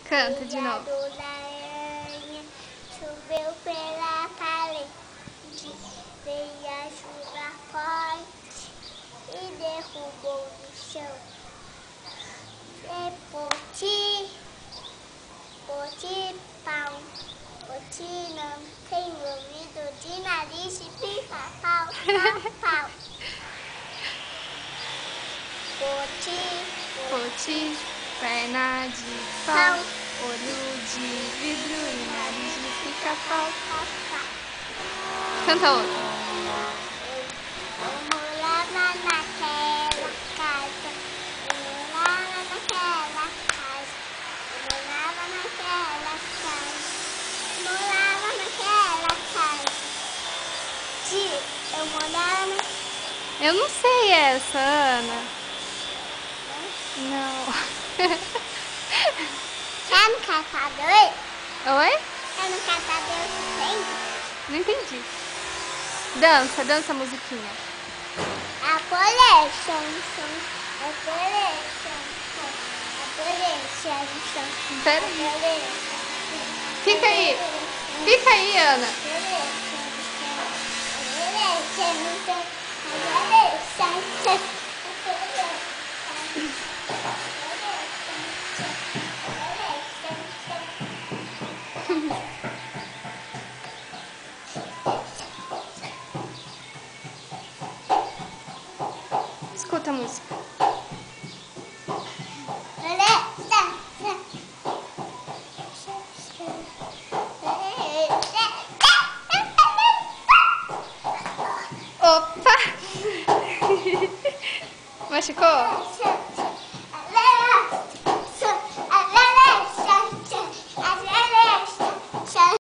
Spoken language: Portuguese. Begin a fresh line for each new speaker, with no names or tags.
Canta de novo.
Da aranha choveu pela parede, veio a chuva forte e derrubou no chão. Poti, poti, pau, poti não tem ouvido de nariz e pica-pau, pau, pau. Poti,
Poti, perna de pau, olho de vidro e nariz de pica-pau.
pau, pau.
Canta outro.
Eu morava naquela casa, eu morava naquela casa, eu morava naquela casa, eu morava naquela casa. Eu morava na...
Eu não sei essa, Ana. Não.
Tá no catador?
Oi?
Tá no catador também?
Não entendi. Dança, dança a musiquinha.
A coleção, a coleção, a coleção,
Pera aí. Fica aí. Fica aí, Ana.
a coleção.